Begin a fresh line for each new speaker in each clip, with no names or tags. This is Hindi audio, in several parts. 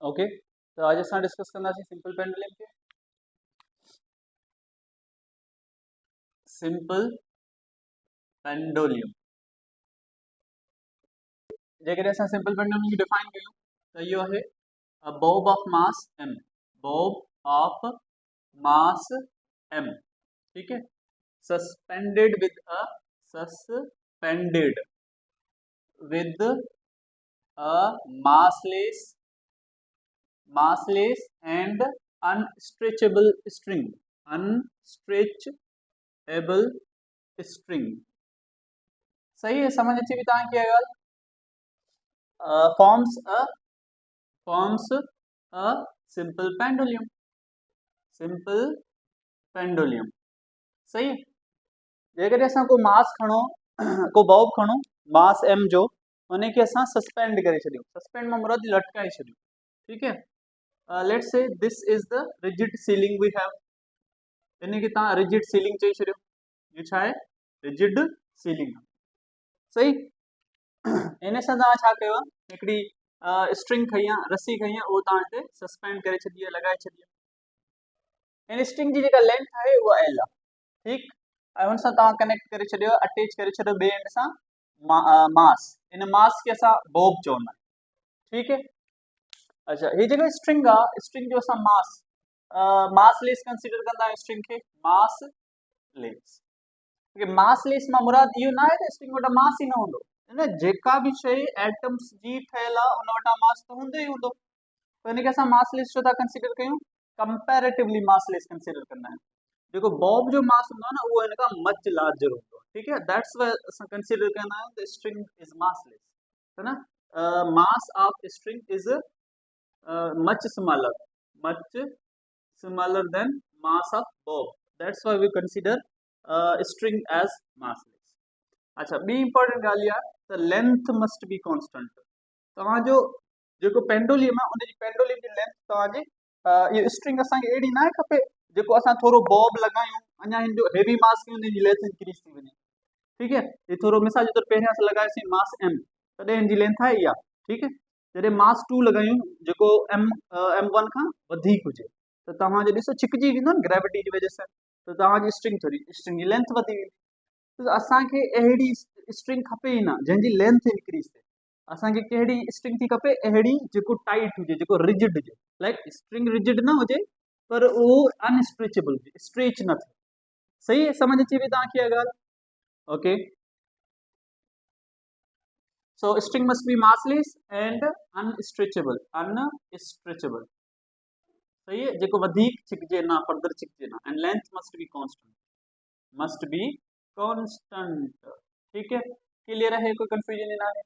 ओके, तो आज असां डिस्कस कंदासीं सिंपल पेंडुलम खे। सिंपल पेंडुलम जेकॾहिं असां सिंपल पेंडुलम खे डिफाइन कयूं त इहो आहे a bob of mass m, bob of mass m, ठीक है, suspended with a suspended with a massless massless and unstretchable string, unstretchable string। सही है, समझ अची भी तव्हांखे इहा ॻाल्हि। forms a simple pendulum, simple pendulum। सही है, जेकॾहिं असां को मास खणो को बॉब खणो मास m जो, उनखे असां सस्पेंड करे छॾियूं, सस्पेंड मां मुराद लटकाए छॾियूं, ठीक है। Let's say this is the rigid ceiling we have, इनखे तव्हां रिजिड सीलिंग चई छॾियो, इहो छा आहे, रिजिड सीलिंग। सही, इन सां तव्हां छा कयो आहे, हिकिड़ी स्ट्रिंग खई आहे, रस्सी खई आहे, उहो तव्हां हिते सस्पेंड करे छॾी आहे, लॻाए छॾी आहे। इन स्ट्रिंग जी जेका लेंथ आहे उहा एल आहे, ठीकु, ऐं हुन सां तव्हां कनेक्ट करे छॾियो, अटैच करे छॾियो ॿिए एंड सां मास, इन मास खे असां बॉब चवंदा आहियूं, ठीकु है। अच्छा, ही जेका स्ट्रिंग आहे, स्ट्रिंग जो असां मास लेस कंसीडर कंदा आहियूं स्ट्रिंग खे, मास लेस। मास लेस मां मुराद इहो न आहे त स्ट्रिंग वटां मास ई न हूंदो, न, जेका बि शइ एटम्स जी ठहियल आहे उन वटां मास त हूंदो ई हूंदो, त इनखे असां मास लेस छो था कंसीडर कयूं, कंपैरेटिवली मास लेस कंसीडर कंदा आहियूं। जेको बॉब जो मास हूंदो आहे न, उहो हिन खां मच लार्जर हूंदो आहे, ठीकु है, दैट्स वाई असां कंसीडर कंदा आहियूं त स्ट्रिंग इज मास लेस, है ना। Mass of string is much smaller than mass of bob, that's why we consider string as massless। अच्छा, ॿी इंपॉर्टेंट ॻाल्हि इहा त लेंथ मस्ट बी कॉन्स्टेंट। तव्हांजो जेको पेंडुलम आहे उनजी पेंडुलम जी लेंथ तव्हांजी, इहो स्ट्रिंग असांखे अहिड़ी न आहे खपे जेको असां थोरो बॉब लॻायूं अञा हिन जो हेवी मास कयूं हिन जी लेंथ इंक्रीज थी वञे, ठीकु है। ये थोरो मिसाल जे तौर पहिरियां असां लॻायोसीं मास m, तॾहिं हिन जी लेंथ आहे इहा, ठीकु है। जॾहिं मास 2 लॻायूं जेको m1 खां वधीक हुजे, त तव्हांजो ॾिसो छिकिजी वेंदो न ग्रेविटी जी वजह सां, त तव्हांजी स्ट्रिंग जी लेंथ वधी वेंदी। त असांखे अहिड़ी स्ट्रिंग खपे ई न जंहिंजी लेंथ इंक्रीज थिए, असांखे कहिड़ी स्ट्रिंग थी खपे, अहिड़ी जेको टाइट हुजे, जेको रिजिड हुजे, लाइक स्ट्रिंग रिजिड न हुजे पर उहो अनस्ट्रेचेबल हुजे, स्ट्रेच न थिए। सही है, समझ अची वई तव्हांखे इहा ॻाल्हि, okay. So string must be massless and unstretchable, unstretchable। सही है, जेको वधीक छिकजे ना, फर्दर छिकजे ना, and length must be constant, must be constant, ठीक है। क्लियर है, कोई कंफ्यूजन ना है।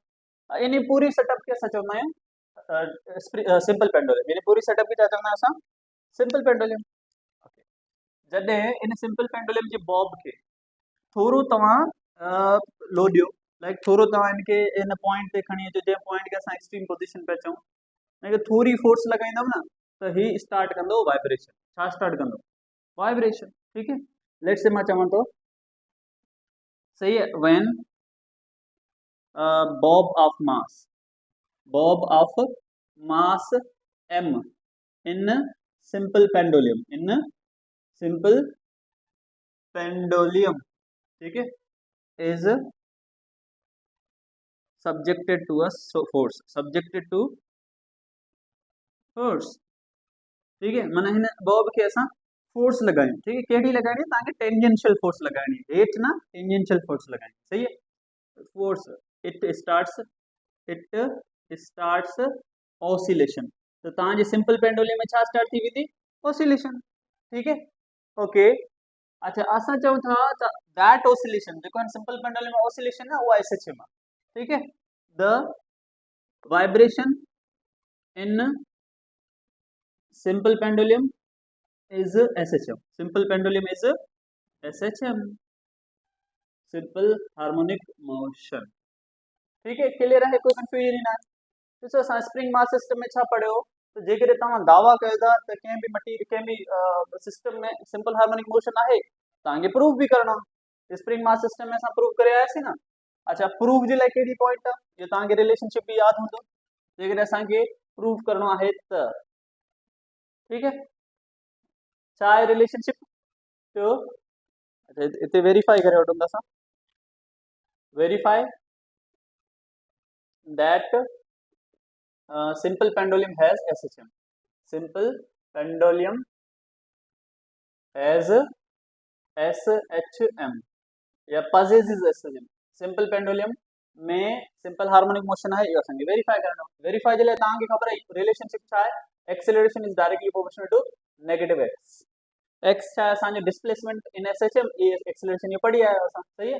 इन पूरी सेटअप के असां चवंदा आहियूं सिंपल पेंडुलम, इन पूरी सेटअप खे छा चवंदा आहियूं असां, सिंपल पेंडुलम। जॾहिं in simple pendulum J Bob खे थोरो तव्हां लो ॾियो, लाइक थोरो तव्हां इनखे इन पॉइंट ते खणी अचो, जंहिं पॉइंट खे असां एक्सट्रीम पोजीशन पे चऊं, हिनखे थोरी फोर्स लॻाईंदव न त ही स्टार्ट कंदो वाइब्रेशन। छा स्टार्ट कंदो, वाइब्रेशन, ठीक है। लेट्स से मां चवां थो, सही है, when Bob of mass m in simple pendulum, ठीक है, is subjected to force, ठीक है। माना हिन बॉब खे असां फोर्स लॻायूं, ठीक है, कहिड़ी लॻाइणी, तव्हांखे टेंजेंशियल फोर्स लॻाइणी, हेठि न टेंजेंशियल फोर्स लॻाइणी, सही है। फोर्स इट स्टार्ट्स ऑसिलेशन, तो तव्हांजे सिंपल पेंडुलम में छा स्टार्ट थी वेंदी, ऑसिलेशन, ठीक है, ओके। अच्छा, असां चऊं था त दैट ऑसिलेशन, जेको सिंपल पेंडुलम में ऑसिलेशन है वो SHM आहे, ठीक है। The vibration in simple pendulum is SHM, simple pendulum is SHM, simple harmonic motion, ठीक है। क्लियर है, कोई कंफ्यूजन ना। ॾिसो, असां स्प्रिंग मास सिस्टम में छा पढ़ियो, त जेकॾहिं तव्हां दावा कयो था त कंहिं बि सिस्टम में सिंपल हार्मोनिक मोशन आहे, तव्हांखे प्रूव बि करणो आहे। स्प्रिंग मास सिस्टम में असां प्रूव करे आयासीं न। अच्छा, प्रूव जे लाइ कहिड़ी पॉइंट आहे, इहो तव्हांखे रिलेशनशिप बि यादि हूंदो। जेकॾहिं असांखे प्रूव करणो आहे त ठीक है छा आहे रिलेशनशिप जो अच्छा इते वेरीफाई करे वठूं था असां verify that simple pendulum has SHM simple pendulum has SHM या possesses SHM simple pendulum में सिंपल हार्मोनिक मोशन है इहो असांखे वेरीफाई करणो वेरीफाई जे लाइ तव्हांखे ख़बर आहे रिलेशनशिप छा आहे acceleration is directly proportional to negative x छा आहे असांजो डिस्प्लेसमेंट इन SHM ये एक्सेलरेशन ये पढ़ी आया असां सही है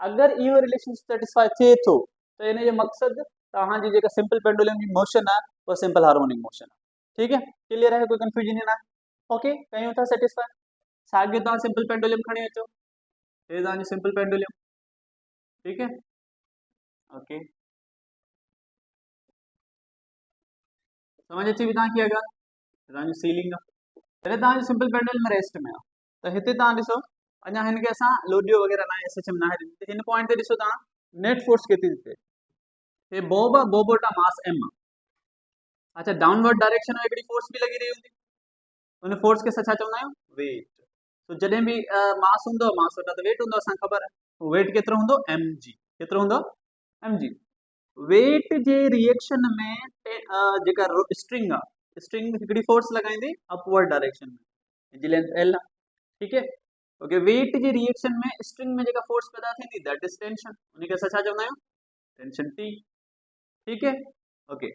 अगर इहो रिलेशनशिप सेटिस्फाई थिए थो त इन जो मक़सद तव्हांजी जेका सिंपल पेंडुलम जी मोशन आहे उहा सिंपल हार्मोनिक मोशन आहे ठीक है क्लियर है कोई कंफ्यूजन न आहे ओके कयूं था सेटिस्फाई साॻियो तव्हां सिंपल पेंडुलम खणी अचो हे तव्हांजो सिंपल पेंडुलम ठीक है ओके समझ अची वई तव्हांखे अगरि तव्हांजी सीलिंग आहे तॾहिं तव्हांजो सिंपल पेंडुलम रेस्ट में आहे त हिते तव्हां ॾिसो अञा हिनखे असां लोडियो वग़ैरह न SHM न आहे ॾिनी हिन पॉइंट ते ॾिसो तव्हां नेट फोर्स केतिरी थी थिए हे बॉब आहे बॉब वटां मास m आहे अच्छा डाउनवर्ड डायरेक्शन में हिकिड़ी फोर्स बि लॻी रही हूंदी उन फोर्स खे असां छा चवंदा आहियूं वेट तो जॾहिं बि मास हूंदो मास वटां त वेट हूंदो असांखे ख़बर आहे वेट केतिरो हूंदो mg केतिरो हूंदो mg वेट जे रिएक्शन में जेका स्ट्रिंग आहे स्ट्रिंग हिकिड़ी फोर्स लॻाईंदी अपवर्ड डायरेक्शन में जी लेंथ l आहे ठीक है ओके वेट जे रिएक्शन में स्ट्रिंग में जेका फोर्स पैदा थींदी दैट इज टेंशन उनखे असां छा चवंदा आहियूं टेंशन T ठीक है ओके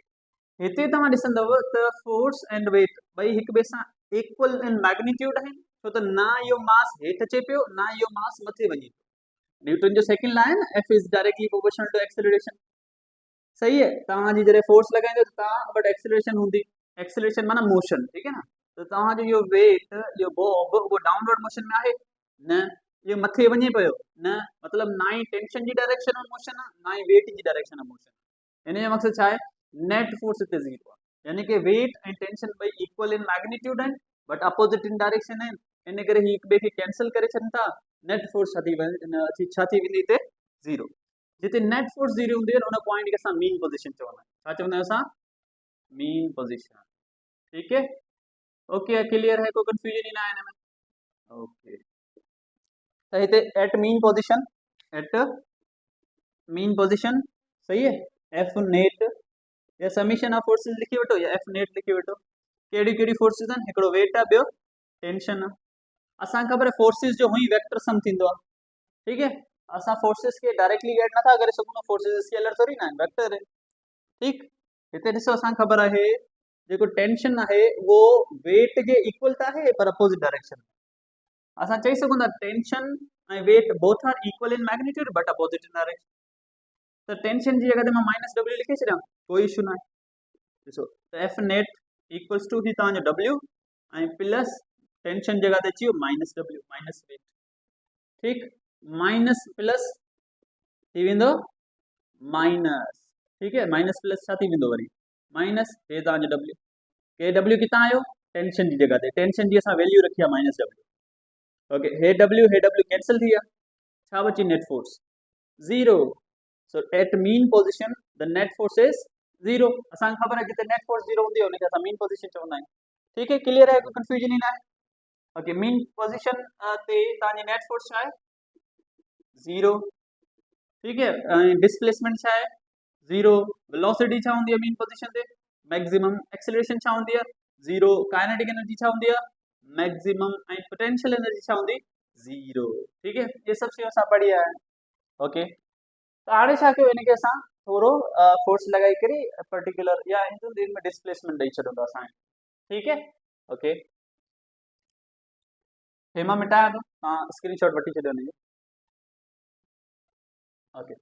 हिते तव्हां ॾिसंदव त फोर्स एंड वेट ॿई हिक ॿिए सां इक्वल इन मैग्नीट्यूड आहिनि छो त ना इहो मास हेठि अचे पियो ना इहो मास मथे वञे पियो न्यूटन जो सेकंड लॉ आहे न F is directly proportional to acceleration सही है तव्हांजी जॾहिं फोर्स लॻाईंदो त तव्हां वटि एक्सेलरेशन हूंदी एक्सेलरेशन माना मोशन ठीक है न त तव्हांजो इहो वेट इहो बॉब उहो डाउनवर्ड मोशन में आहे न इहो मथे वञे पियो न मतिलबु ना ई टेंशन जी डायरेक्शन में मोशन आहे ना ई वेट जी डायरेक्शन में मोशन आहे हिन जो मक़सदु छा आहे नेट फोर्स इते ज़ीरो आहे यानी कि वेट ऐं टेंशन ॿई इक्वल इन मैग्नीट्यूड आहिनि बट अपोजिट इन डायरेक्शन आहिनि इन करे ही हिक ॿिए खे कैंसिल करे छॾनि था नेट फोर्स छा थी वेंदी हिते ज़ीरो जिते नेट फोर्स ज़ीरो हूंदी आहे उन पॉइंट खे असां मीन पोजीशन चवंदा आहियूं छा चवंदा आहियूं असां मीन पोजीशन ठीक है ओके क्लियर है कोई कंफ्यूजन ही ना है इनमें ओके तो हिते एट मीन पोजीशन सही है एफ नेट या समीशन ऑफ फोर्सेस लिखी वठो या एफ नेट लिखी वठो कहिड़ी कहिड़ी फोर्सेस आहिनि हिकिड़ो वेट आहे ॿियो टेंशन आहे असांखे ख़बर आहे फोर्सिस जो हुई वेक्टर सम थींदो आहे ठीक है असां फोर्सिस खे डायरेक्टली ऐड नथा करे सघूं फोर्सिस स्केलर थोरी न आहिनि वेक्टर आहिनि ठीक हिते ॾिसो असांखे ख़बर आहे जेको टेंशन आहे उहो वेट जे इक्वल त आहे पर अपोजिट डायरेक्शन में असां चई सघूं था टेंशन ऐं weight both are equal in magnitude but opposite in direction त टेंशन जी जगह ते मां माइनस W लिखे छॾियां कोई इशू न आहे ॾिसो त एफ नेट इक्वल्स टू ही तव्हांजो W ऐं प्लस टेंशन जगह ते अची वियो माइनस W माइनस वेट ठीक माइनस प्लस थी वेंदो माइनस ठीक है माइनस प्लस छा थी वेंदो वरी माइनस हे तव्हांजो W के W किथां आयो टेंशन जी जगह ते टेंशन जी असां वैल्यू रखी आहे माइनस W ओके हे W कैंसिल थी विया छा बची net force zero so at mean position the net force is zero असांखे ख़बर है जिते नेट फोर्स जीरो हूंदी आहे उनखे असां मीन पोजीशन चवंदा आहियूं ठीक है क्लियर है कोई कंफ्यूजन ही ना है ओके मीन पोजीशन ते तव्हांजी नेट फोर्स छा आहे ज़ीरो ठीक है डिस्प्लेसमेंट छा आहे ज़ीरो वेलोसिटी छा हूंदी आहे मीन पोजीशन ते मैक्सिमम एक्सेलरेशन छा हूंदी आहे ज़ीरो काइनेटिक एनर्जी छा हूंदी आहे मैक्सिमम ऐं पोटेंशियल एनर्जी छा हूंदी ज़ीरो ठीक है ये सब शयूं असां पढ़ी आया आहियूं ओके तो हाणे छा कयो हिनखे असां थोरो फोर्स लॻाई करे पर्टिकुलर या हिन में डिस्प्लेसमेंट ॾेई छॾियो था असांखे ठीक है ओके हे मां मिटायां थो तव्हां स्क्रीनशॉट वठी छॾियो हिनजो ओके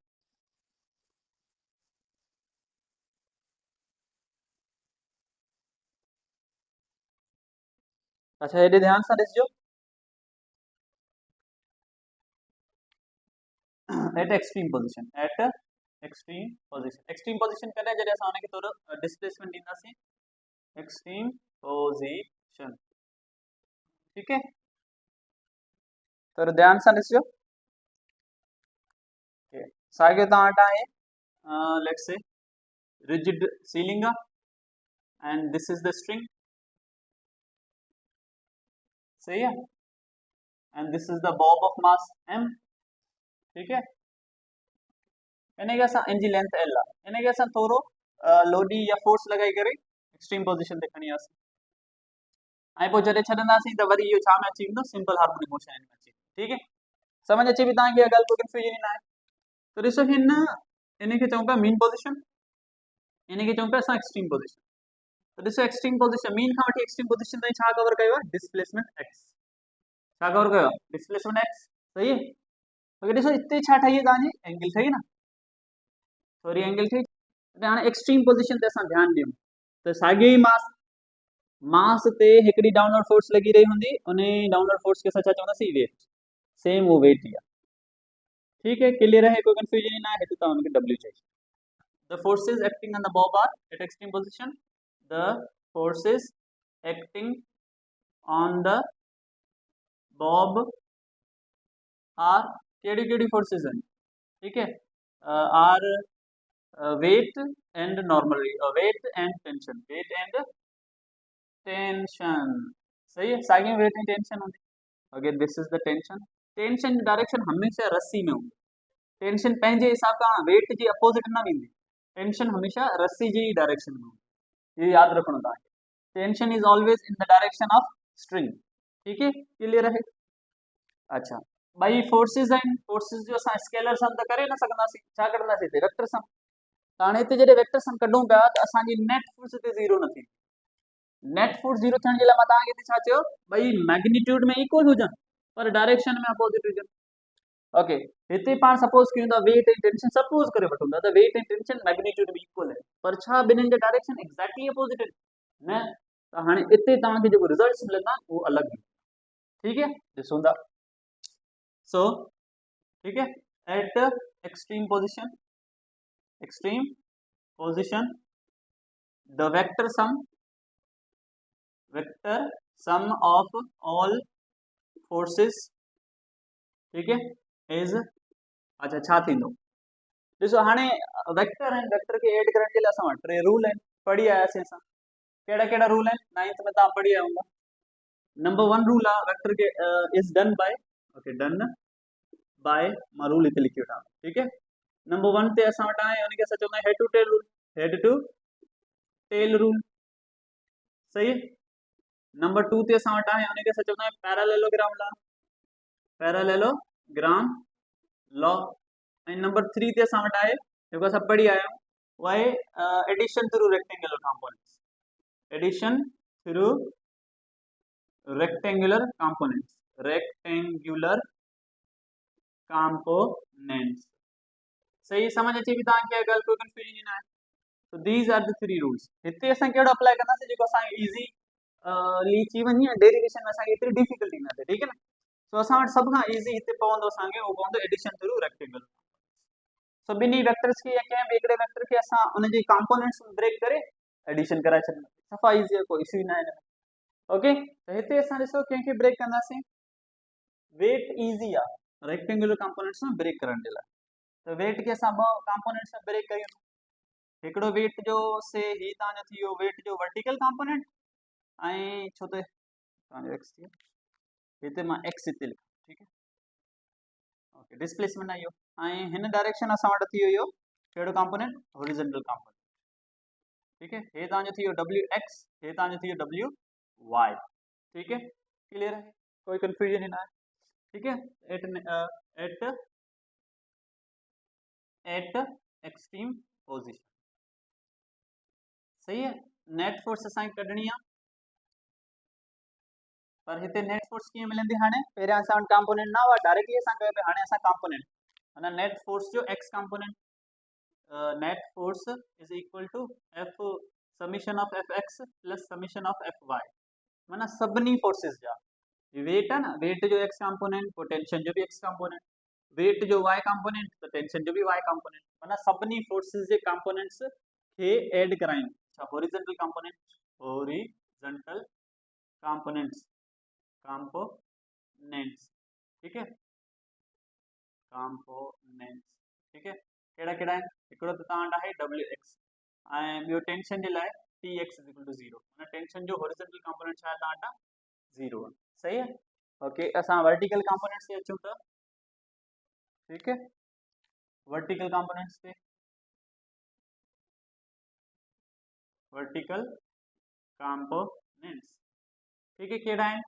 अच्छा हेॾे ध्यान सां ॾिसजो at extreme position extreme position कॾहिं जॾहिं असां हुनखे थोरो डिस्प्लेसमेंट ॾींदासीं एक्सट्रीम पोजीशन ठीक है थोरो ध्यान सां ॾिसजो साॻियो तव्हां वटि आहे लेट्स से रिजिड सीलिंग आहे and this is the string, सही है, and this is the Bob of mass m, ठीक है। इन्हें के असां इन जी लेंथ l आहे, इन्हें के असां थोरो लोडी या फोर्स लगाई करे एक्सट्रीम पोजीशन ते खणी आसीं, ऐं पोइ जॾहिं छॾंदासीं त वरी इहो छा में अची वेंदो, सिंपल हार्मोनिक मोशन में अची, ठीक है। समझ अचे पई तव्हांखे, इहा ॻाल्हि कोई कंफ्यूजन न आहे। त ॾिसो हिन इनखे चऊं पिया मीन पोजीशन, इनखे चऊं पिया असां एक्सट्रीम पोजीशन। त ॾिसो एक्सट्रीम पोजीशन, मीन खां वठी एक्सट्रीम पोजीशन ताईं छा कवर कयो आहे, डिस्प्लेसमेंट x, छा कवर कयो आहे, डिस्प्लेसमेंट x, सही है। ओके ॾिसो हिते छा ठही आहे तव्हांजी, एंगल ठही न, थोरी एंगल ठही। त हाणे एक्सट्रीम पोजीशन ते असां ध्यानु ॾियूं त साॻियो ई मास ते हिकिड़ी डाउनवर्ड फोर्स लगी रही हूंदी, उन डाउनवर्ड फोर्स खे असां छा चवंदासीं, वेट, सेम वो वेट ही आहे, ठीक है, क्लियर है, कोई कंफ्यूजन न आहे, हिते तव्हां हुनखे w चई। The forces acting on the bob are at extreme position, the forces acting on the bob are केड़ी फोर्सेस हैं, ठीक है, are weight and normally weight and tension, weight and tension, सही है, साॻियो वेट एंड टेंशन होंदी। Okay this is the tension, tension जी डायरेक्शन हमेशा रस्सी में होंदी, टेंशन पंहिंजे हिसाब सां वेट जी अपोजिट न वेंदी, टेंशन हमेशा रस्सी जी डायरेक्शन में होंदी, ये याद रखना तव्हांखे, tension is always in the direction of string, ठीक है, क्लियर है। अच्छा भाई फोर्सेस आहिनि, फोर्सेस जो असां स्केलर सम त करे न सघंदासीं, छा कढंदासीं हिते वेक्टर सम, त हाणे हिते जॾहिं वेक्टर सम कढूं पिया त असांजी नेट फोर्स हिते ज़ीरो न थींदी, नेट फोर्स जीरो थियण जे लाइ मां तव्हांखे हिते छा चयो, भई मैग्नीट्यूड में इक्वल हुजनि पर डायरेक्शन में अपोजिट हुजनि। ओके हिते पाण सपोज कयूं था वेट ऐं टेंशन सपोज करे वठूं था त वेट ऐं टेंशन मैग्नीट्यूड में इक्वल है, पर छा ॿिन्हिनि जा डायरेक्शन एक्ज़ैक्टली अपोजिट आहिनि न, त हाणे हिते तव्हांखे जेको रिजल्ट्स मिलंदा उहो अलॻि, ठीक है, ॾिसूं था। सो ठीक है, eight extreme position the vector sum of all forces, ठीक है, इज, अच्छा छा थींदो, ॾिसो हाणे वेक्टर आहिनि, वेक्टर खे ऐड करण जे लाइ असां वटि 3 रूल आहिनि, पढ़ी आयासीं असां, कहिड़ा कहिड़ा रूल आहिनि, 9th में तव्हां पढ़ी आया हूंदा। नंबर 1 रूल आहे वेक्टर के is done by, okay done by, मां रूल हिते लिखी वठां, ठीक है। नंबर 1 ते असां वटि आहे उनखे असां चवंदा आहियूं head to tail rule, head to tail rule, सही है। नंबर 2 ते असां वटि आहे उनखे असां चवंदा आहियूं पैरेललोग्राम लॉ, ऐं नंबर 3 ते असां वटि आहे जेको असां पढ़ी आया आहियूं उहो आहे addition through rectangular components, addition through rectangular components, सही, समझ अचे थी तव्हांखे, अगरि कोई कंफ्यूजन न आहे। तो दीज आर द 3 रूल्स, हिते असां कहिड़ो अप्लाई कंदासीं जेको असांखे इज़ी लीची वञी, डेरिवेशन में असांखे एतिरी डिफिकल्टी न थिए, ठीक है न। तो असां वटि सभ खां इज़ी हिते पवंदो असांखे, उहो पवंदो एडिशन थ्रू रेक्टेंगुलर। सो ॿिन्ही वेक्टर्स खे या कंहिं बि हिकिड़े वेक्टर खे असां उनजे कंपोनेंट्स ब्रेक करे एडिशन कराए छॾंदासीं, सफ़ा इज़ी आहे, कोई इशू न आहे। ओके त हिते असां ॾिसो कंहिंखे ब्रेक कंदासीं, वेट इज़ी आहे रेक्टेंगुलर कंपोनेंट्स में ब्रेक करण जे लाइ, त वेट खे असां ॿ कंपोनेंट्स में ब्रेक कयूं, हिकिड़ो वेट जो से ही तव्हांजो थी वियो वेट जो वर्टिकल कंपोनेंट, ऐं छो त तव्हांजो एक्स थी वियो, हिते मां एक्स हिते लिखां, ठीक है, ओके डिस्प्लेसमेंट आहे इहो, ऐं हिन डायरेक्शन असां वटि थी वियो इहो कहिड़ो कंपोनेंट, हॉरिजॉन्टल कंपोनेंट, ठीक है, हे तव्हांजो थी वियो डब्ल्यू एक्स, हे तव्हांजो थी वियो डब्ल्यू वाई, ठीक है, क्लियर है, कोई कंफ्यूजन ही ना है, ठीक है। एट एक्सट्रीम पोजीशन, सही है, नेट फोर्स असांखे कढणी आहे, पर हिते नेट फोर्स कीअं मिलंदी, हाणे पहिरियां असां वटि कंपोनेंट न हुआ, डायरेक्टली असां कयो पिया, हाणे असां कंपोनेंट माना नेट फोर्स जो x component, net force is equal to F summation of F x plus summation of F y, माना सभिनी फोर्सेस जा वेट है ना, वेट जो एक्स कंपोनेंट, पोटेंशियल जो भी एक्स कंपोनेंट, वेट जो वाई कंपोनेंट, तो टेंशन जो भी वाई कंपोनेंट, माना सभिनी फोर्सेस जे कंपोनेंट्स खे ऐड करायूं, अच्छा हॉरिजॉन्टल कंपोनेंट्स ठीक है, कंपोनेंट्स, ठीक है, कहिड़ा कहिड़ा आहिनि, हिकिड़ो त तव्हां वटि आहे डब्ल्यू एक्स, ऐं ॿियो टेंशन जे लाइ Tx इज इक्वल टू 0 माना टेंशन जो हॉरिजॉन्टल कंपोनेंट छा ताटा 0 है सही है ओके असा वर्टिकल कंपोनेंट से अचूं तो ठीक है वर्टिकल कंपोनेंट्स से वर्टिकल कंपोनेंट्स ठीक है केड़ा है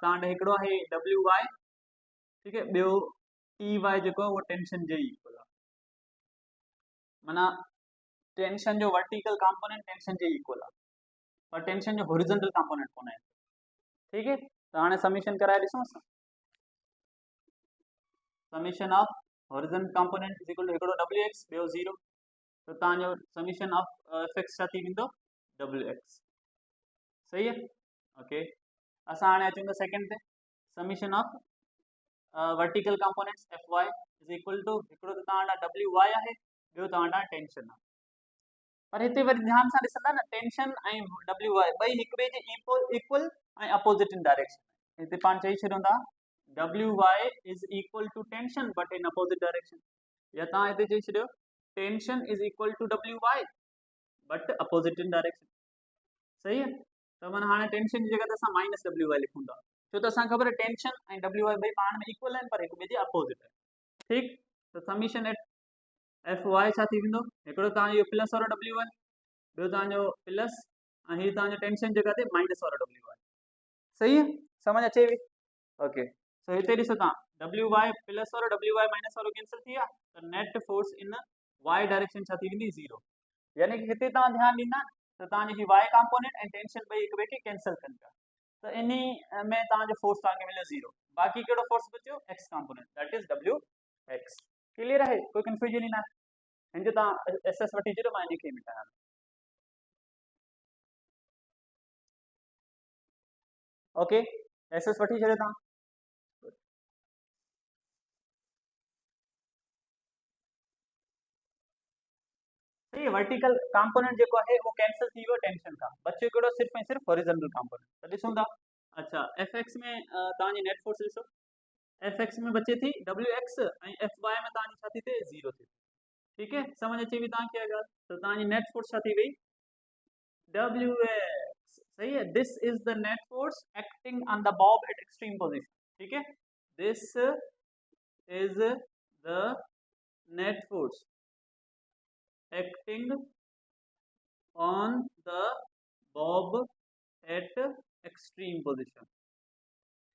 तांडे हिकड़ो है WY ठीक है बियो TY जो वो टेंशन जे इक्वल है माना टेंशन जो vertical component tension J equal है पर टेंशन जो हॉरिजॉन्टल कंपोनेंट कोन है ठीक है तो हाणे समीशन कराए दिसो summation of horizontal component is equal to हिकड़ो WX बियो 0 तो तांजो समीशन ऑफ FX छा थी विंदो WX सही है ओके असा हाणे अचूं तो सेकंड पे summation of vertical components FY is equal to हिकड़ो तो तांडा WY है बियो तांडा टेंशन है पर हिते वरी ध्यान सां ॾिसंदा न टेंशन ऐं WY ॿई हिक ॿिए जे इक्वल ऐं अपोजिट इन डायरेक्शन हिते पाण चई छॾियूं था WY is equal to tension but in opposite direction या तव्हां हिते चई छॾियो tension is equal to WY but opposite in direction सही है त माना हाणे टेंशन जी जगह ते असां माइनस WY लिखूं था छो त असां ख़बर है टेंशन ऐं WY ॿई पाण में इक्वल आहिनि पर हिक ॿिए जे अपोजिट आहिनि ठीकु त समीशन एट FY छा थी वेंदो हिकिड़ो तव्हांजो प्लस वारो WY ॿियो तव्हांजो प्लस ऐं हीअ तव्हांजो टेंशन जगह ते माइनस वारो WY सही है समझ अचे थी ओके सो हिते ॾिसो तव्हां WY प्लस वारो WY माइनस वारो कैंसिल थी विया त net force in Y direction छा थी वेंदी 0 यानी कि हिते तव्हां ध्यानु ॾींदा त तव्हांजी ही Y कंपोनेंट ऐं टेंशन ॿई हिक ॿिए खे कैंसिल कनि था त इन में तव्हांजो फोर्स तव्हांखे मिलियो 0 बाक़ी कहिड़ो फोर्स बचियो X component that is WX clear है कोई कंफ्यूजन ही ना हिनजो तव्हां SS वठी छॾियो मां हिनखे मिटायां ओके SS वठी छॾियो तव्हां सही वर्टिकल कंपोनेंट जो है वो कैंसिल थी वियो टेंशन का बच्चो कहिड़ो सिर्फ ऐं सिर्फ हॉरिजॉन्टल कंपोनेंट त ॾिसूं था अच्छा FX में तव्हांजी नेट फोर्स ॾिसो FX में बचे थी WX ऐं FY में तव्हांजी छा थी थिए 0 थी ठीक है समझ अचे थी तव्हांखे अगरि त तव्हांजी नेट फोर्स छा थी वई WX सही है this is the net force acting on the Bob eight extreme position ठीक है this is the net force acting on the bob at extreme position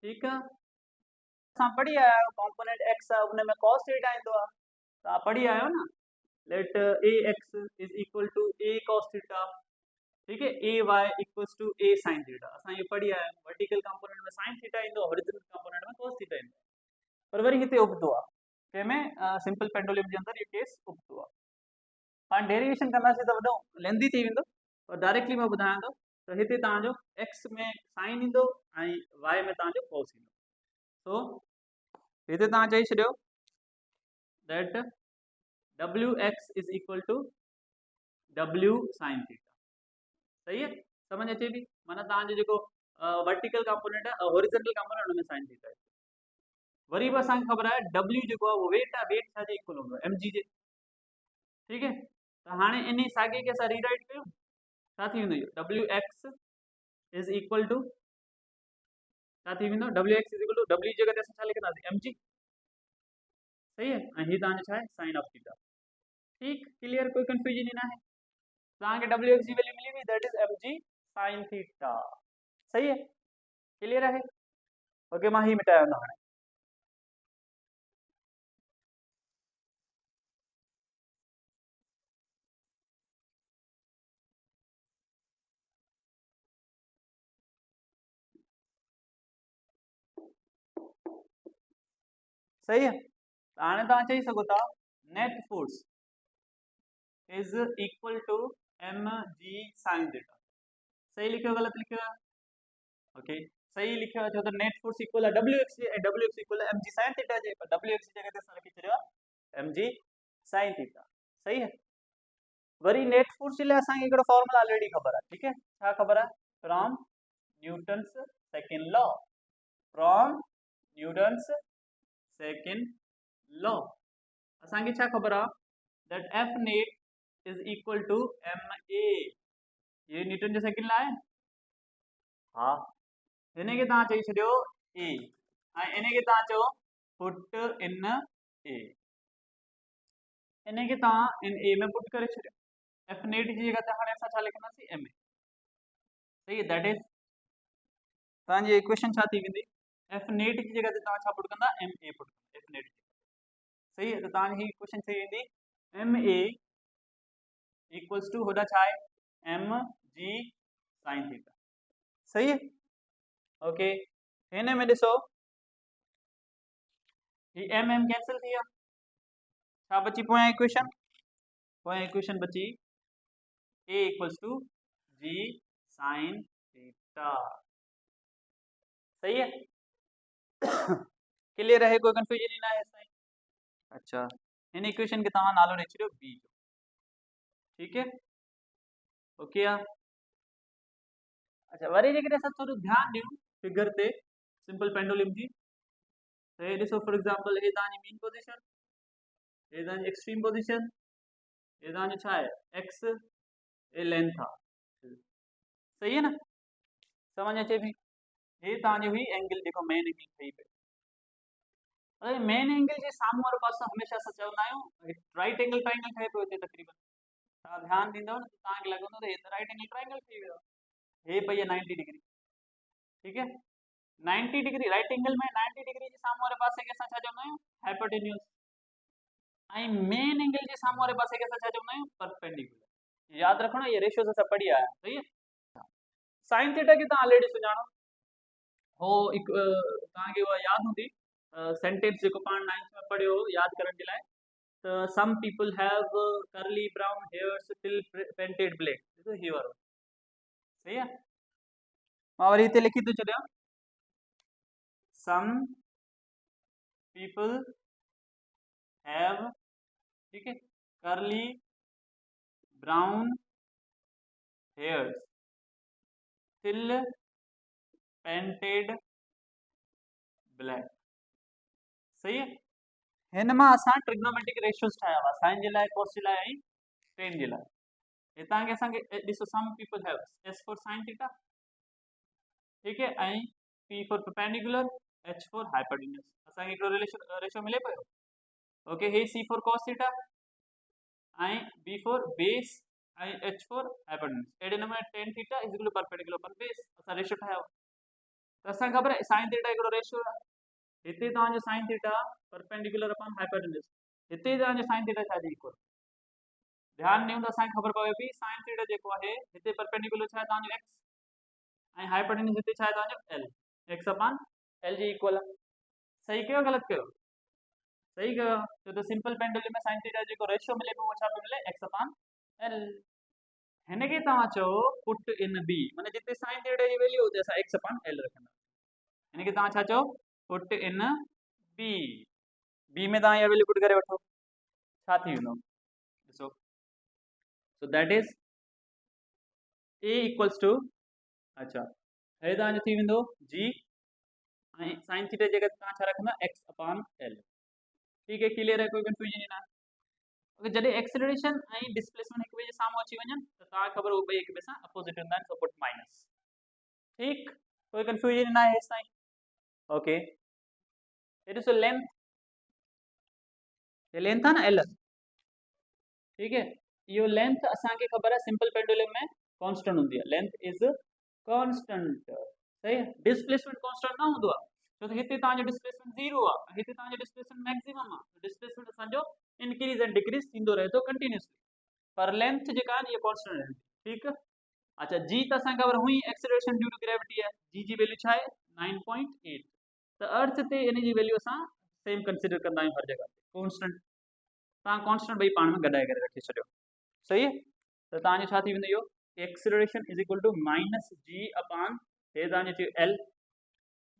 ठीक है असां पढ़ी आया आहियो कंपोनेंट x आहे उन में cos थीटा ईंदो आहे तव्हां पढ़ी आयो न let AX is equal to A cos theta ठीक है AY equals to A sin theta असां ये पढ़ी आया आहियूं वर्टिकल कंपोनेंट में sin थीटा ईंदो हॉरिजॉन्टल कंपोनेंट में cos थीटा ईंदो पर वरी हिते उबतो आहे कंहिंमें सिंपल पेंडुलम जे अंदर ये केस उबतो आहे पाण डेरिवेशन कंदासीं त वॾो लेंदी थी वेंदो और डायरेक्टली मां ॿुधायां थो त हिते तव्हांजो एक्स में साइन ईंदो ऐं वाई में तव्हांजो कॉस ईंदो सो हिते तव्हां चई छॾियो that WX is equal to W sine theta सही है समझ अचे थी माना तव्हांजो जेको वर्टिकल कंपोनेंट आहे हॉरिजॉन्टल कंपोनेंट हुन में साइन थीटा आहे वरी बि असांखे ख़बर आहे W जेको आहे उहो वेट आहे वेट छाजे इक्वल हूंदो आहे mg जे ठीक है तो हाँ इन साॻे खे असां रीराइट कयूं छा थी वेंदो WX इज इक्वल टू छा थी वेंदो WX is equal to W जी जगह ते असां छा लिखंदासीं mg सही है ऐं हीअ तव्हांजो छा आहे साइन ऑफ थीटा ठीक क्लियर कोई कंफ्यूजन ही ना है तव्हांखे WX जी वैल्यू मिली हुई that is mg sine theta सही है क्लियर है ओके मां ही मिटाया थो हाणे सही है हाणे तव्हां चई सघो था net force is equal to mg sine theta सही लिखियो गलत लिखियो ओके सही लिखियो छो त नेट फोर्स इक्वल आहे WX जे ऐं WX इक्वल आहे mg sin थीटा जे पर WX जी जगह ते असां लिखी छॾियो आहे mg sin थीटा सही है वरी नेट फोर्स जे लाइ असांखे हिकिड़ो फॉर्मूला ऑलरेडी ख़बर आहे ठीक है छा ख़बर आहे from Newton's second law from Newton's second law असांखे छा ख़बर आहे that F net is equal to ma ये न्यूटन जो सेकंड ला आहे। हाँ, हिन खे तव्हां चई छॾियो ए ऐं इन खे तव्हां चओ पुट इन ए, इन खे तव्हां इन ए में पुट करे छॾियो। एफ नेट जी जगह ते हाणे असां छा लिखंदासीं एम ए। सही है, दैट इज तव्हांजी इक्वेशन छा थी वेंदी, एफ नेट जी जगह ते तव्हां छा पुट कंदा एम ए पुट कंदा एफ नेट। सही है, तो तव्हांजी इक्वेशन थी वेंदी एम ए इक्वल्स टू होॾा छा आहे एम जी साइन थीटा। सही है, ओके। हिन में ॾिसो ही एम एम कैंसिल थी विया, छा बची पोयां इक्वेशन, पोयां इक्वेशन बची a equals to g sine theta. सही है, क्लियर है, कोई कंफ्यूजन ना है साइन। अच्छा, इन इक्वेशन के तव्हां नालो ॾेई छॾियो बी जो। ठीक है, ओके यार। अच्छा, वरी जेकॾहिं असां थोरो ध्यानु ॾियूं फिगर ते सिंपल पेंडुलम जी, तो ये ॾिसो फॉर एग्जांपल ये तव्हांजी मीन पोजीशन, ये तव्हांजी एक्सट्रीम पोजीशन, ये तव्हांजो छा आहे एक्स, ये लेंथ आहे। सही है ना, समझ अचे थी। ये तव्हांजो हुई एंगल जेको मेन एंगल ठही पियो। अरे मेन एंगल जे साम्हूं वारो पासो हमेशह असां चवंदा आहियूं राइट एंगल ट्रायंगल ठहे पियो हिते तक़रीबन। तव्हां ध्यानु ॾींदव न तव्हांखे लॻंदो त हे त राइट एंगल ट्रायंगल थी वियो, हे पई आहे 90 डिग्री। ठीक है, 90 डिग्री राइट एंगल में 90 डिग्री जे साम्हूं वारे पासे खे असां छा चवंदा आहियूं हाइपोटेन्यूस, ऐं मेन एंगल जे साम्हूं वारे पासे खे असां छा चवंदा आहियूं परपेंडिकुलर। यादि रखो ना, ये रेशियोस असां पढ़ी आया। सही है, साइन थीटा खे तव्हां ऑलरेडी सुञाणो, हो तव्हांखे उहा यादि हूंदी सेंटेंस जेको पाण 9th में पढ़ियो यादि करण जे लाइ, त some people have curly brown hairs till painted black, ॾिसो ही वारो। सही है, मां वरी हिते लिखी थो छॾियां सम पीपल हैव, ठीक है, curly brown hairs till painted black. सही है, हिन मां असां ट्रिग्नोमेट्रिक रेशियोस ठाहिया हुआ साइन जे लाइ, कोस जे लाइ ऐं टेन जे लाइ। हितां खे असांखे ॾिसो some people have S for sine theta, ठीक है, ऐं P for perpendicular, H for hypotenuse. असांखे हिकिड़ो रेशियो मिले पियो। ओके, हे सी फॉर कॉस थीटा ऐं बी फॉर बेस ऐं एच फॉर हाइपोटेन्यूस। अहिड़े नमूने tan theta is equal to perpendicular पर बेस असां रेशियो ठाहियो। त असांखे ख़बर आहे साइन थीटा हिकिड़ो रेशियो आहे। हिते तव्हांजो sine theta perpendicular upon hypotenuse, हिते तव्हांजो साइन थीटा छा आहे इक्वल। ध्यानु ॾियूं त असांखे ख़बर पवे पई साइन थीटा जेको आहे हिते परपेंडिकुलर छा आहे तव्हांजो एक्स ऐं हाइपोटेन्यूस हिते छा आहे तव्हांजो L, x upon L J equal आहे। सही कयो ग़लति कयो, सही कयो, छो त सिंपल पेंडुलम में साइन थीटा जेको रेशियो मिले पियो उहो छा पियो मिले एक्स अपॉन एल। हिन खे तव्हां चओ पुट इन बी, माना जिते साइन थीटा जी वैल्यू हुते असां एक्स अपॉन एल रखंदा। हिन खे तव्हां छा चओ पुट इन बी, बी में तव्हां इहा वैल्यू पुट करे वठो, छा थी वेंदो ॾिसो, so that is a equals to, अच्छा हे तव्हांजो थी वेंदो जी ऐं साइन थीटा जी जगह तव्हां छा रखंदा एक्स अपॉन एल। ठीक है, क्लियर है, कोई कंफ्यूजन न आहे। जॾहिं एक्सेलरेशन ऐं डिस्प्लेसमेंट हिक ॿिए जे साम्हूं अची वञनि त तव्हांखे ख़बर उहे ॿई हिक ॿिए सां अपोजिट हूंदा आहिनि, सो पुट माइनस। ठीक, कोई कंफ्यूजन न आहे हेसि ताईं। ओके, ये ॾिसो लेंथ, ये लेंथ आहे न एल, ठीक है, इहो लेंथ असांखे ख़बर आहे सिंपल पेंडुलम में कांस्टेंट हूंदी आहे, लेंथ इज कांस्टेंट। सही है, डिस्प्लेसमेंट कांस्टेंट न हूंदो आहे, छो त हिते तव्हांजो डिस्प्लेसमेंट 0 आहे, हिते तव्हांजो डिस्प्लेसमेंट मैक्सिमम आहे। डिस्प्लेसमेंट असांजो इंक्रीज एंड डिक्रीज थींदो रहे थो कंटिन्यूसली, पर लेंथ जेका आहे इहा कांस्टेंट रहंदी। ठीक है, अच्छा जी त असांखे ख़बर हुई एक्सेलरेशन ड्यू टू ग्रेविटी आहे, जी जी वैल्यू छा आहे 9.8, त अर्थ ते इन जी वैल्यू असां सेम कंसीडर कंदा आहियूं हर जगह ते कांस्टेंट। तव्हां कांस्टेंट ॿई पाण में गॾाए करे रखी छॾियो। सही है, त तव्हांजो छा थी वेंदो इहो acceleration is equal to minus g upon हे तव्हांजो अची एल,